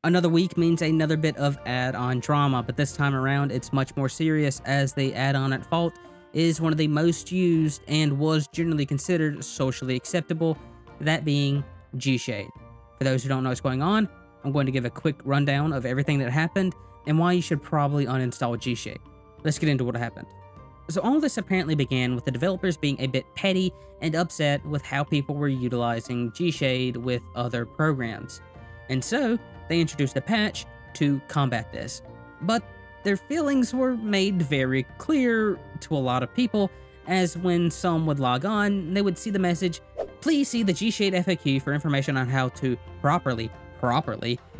Another week means another bit of add-on drama, but this time around it's much more serious as the add-on at fault is one of the most used and was generally considered socially acceptable, that being GShade. For those who don't know what's going on, I'm going to give a quick rundown of everything that happened and why you should probably uninstall GShade. Let's get into what happened. So all this apparently began with the developers being a bit petty and upset with how people were utilizing GShade with other programs. And so, they introduced a patch to combat this. But their feelings were made very clear to a lot of people, as when some would log on, they would see the message, "Please see the GShade FAQ for information on how to properly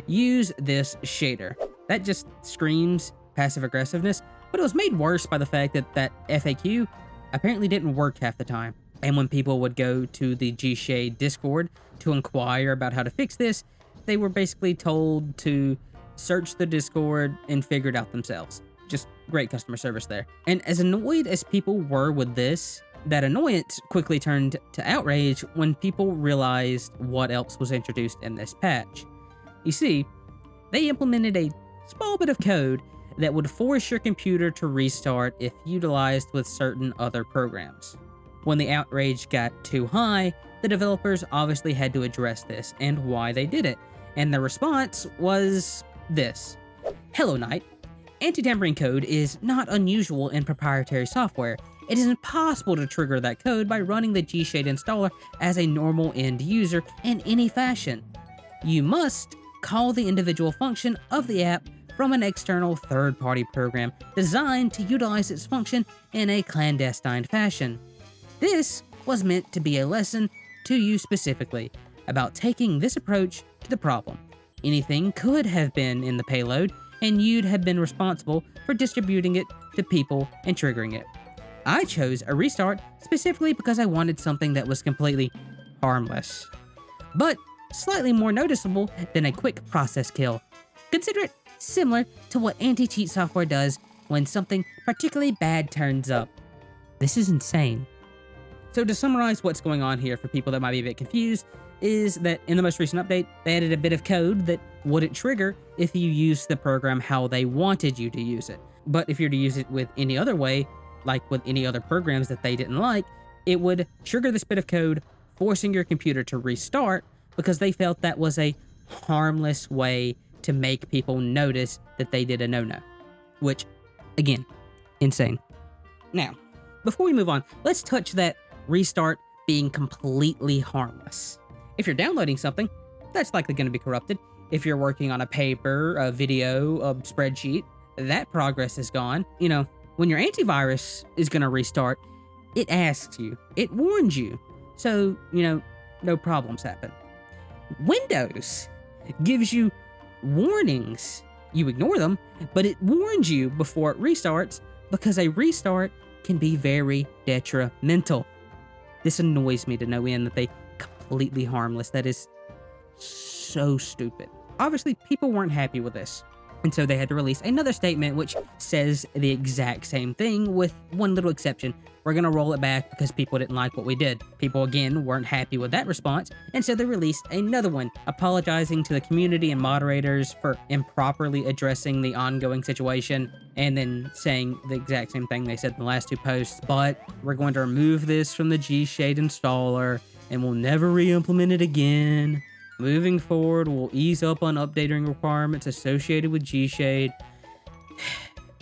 use this shader." That just screams passive aggressiveness, but it was made worse by the fact that that FAQ apparently didn't work half the time. And when people would go to the GShade Discord to inquire about how to fix this, they were basically told to search the Discord and figure it out themselves. Just great customer service there. And as annoyed as people were with this, that annoyance quickly turned to outrage when people realized what else was introduced in this patch. You see, they implemented a small bit of code that would force your computer to restart if utilized with certain other programs. When the outrage got too high, the developers obviously had to address this and why they did it. And the response was this. "Hello Knight. Anti-tampering code is not unusual in proprietary software. It is impossible to trigger that code by running the GShade installer as a normal end user in any fashion. You must call the individual function of the app from an external third-party program designed to utilize its function in a clandestine fashion. This was meant to be a lesson to you specifically about taking this approach to the problem. Anything could have been in the payload, and you'd have been responsible for distributing it to people and triggering it. I chose a restart specifically because I wanted something that was completely harmless, but slightly more noticeable than a quick process kill. Consider it similar to what anti-cheat software does when something particularly bad turns up." This is insane. So to summarize what's going on here for people that might be a bit confused, is that in the most recent update, they added a bit of code that wouldn't trigger if you used the program how they wanted you to use it. But if you're to use it with any other way, like with any other programs that they didn't like, it would trigger this bit of code, forcing your computer to restart because they felt that was a harmless way to make people notice that they did a no-no. Which, again, insane. Now, before we move on, let's touch that restart being completely harmless. If you're downloading something, that's likely going to be corrupted. If you're working on a paper, a video, a spreadsheet, that progress is gone. You know, when your antivirus is going to restart, it asks you, it warns you. So, no problems happen. Windows gives you warnings. You ignore them, but it warns you before it restarts because a restart can be very detrimental. This annoys me to no end that they completely harmless. That is so stupid. Obviously, people weren't happy with this, and so they had to release another statement which says the exact same thing with one little exception. We're gonna roll it back because people didn't like what we did. People, again, weren't happy with that response, and so they released another one, apologizing to the community and moderators for improperly addressing the ongoing situation, and then saying the exact same thing they said in the last two posts, but we're going to remove this from the GShade installer, and we'll never re-implement it again. Moving forward, we'll ease up on updating requirements associated with GShade,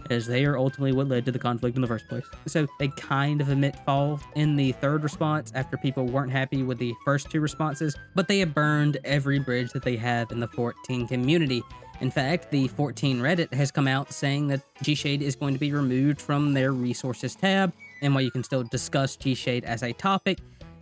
as they are ultimately what led to the conflict in the first place. So they kind of admit fault in the third response after people weren't happy with the first two responses, but they have burned every bridge that they have in the 14 community. In fact, the 14 Reddit has come out saying that GShade is going to be removed from their resources tab, and while you can still discuss GShade as a topic,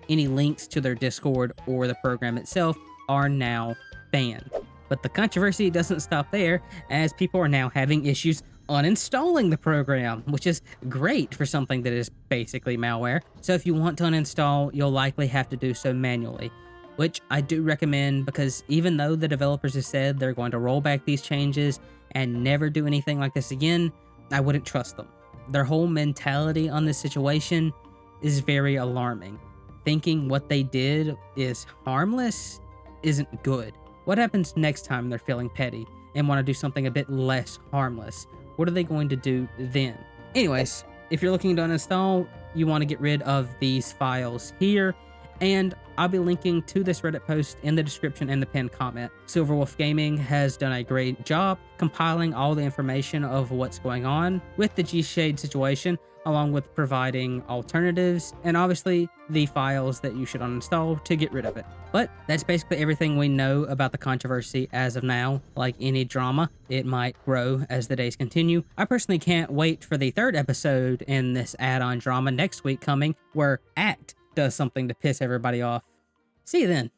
any links to their Discord or the program itself are now banned. But the controversy doesn't stop there, as people are now having issues uninstalling the program, which is great for something that is basically malware. So if you want to uninstall, you'll likely have to do so manually, which I do recommend because even though the developers have said they're going to roll back these changes and never do anything like this again, I wouldn't trust them. Their whole mentality on this situation is very alarming. Thinking what they did is harmless isn't good. What happens next time they're feeling petty and want to do something a bit less harmless? What are they going to do then? Anyways, if you're looking to uninstall, you want to get rid of these files here, and I'll be linking to this Reddit post in the description and the pinned comment. Silverwolf Gaming has done a great job compiling all the information of what's going on with the GShade situation, along with providing alternatives and obviously the files that you should uninstall to get rid of it. But that's basically everything we know about the controversy as of now. Like any drama, it might grow as the days continue. I personally can't wait for the third episode in this add-on drama next week coming, where Act does something to piss everybody off. See you then.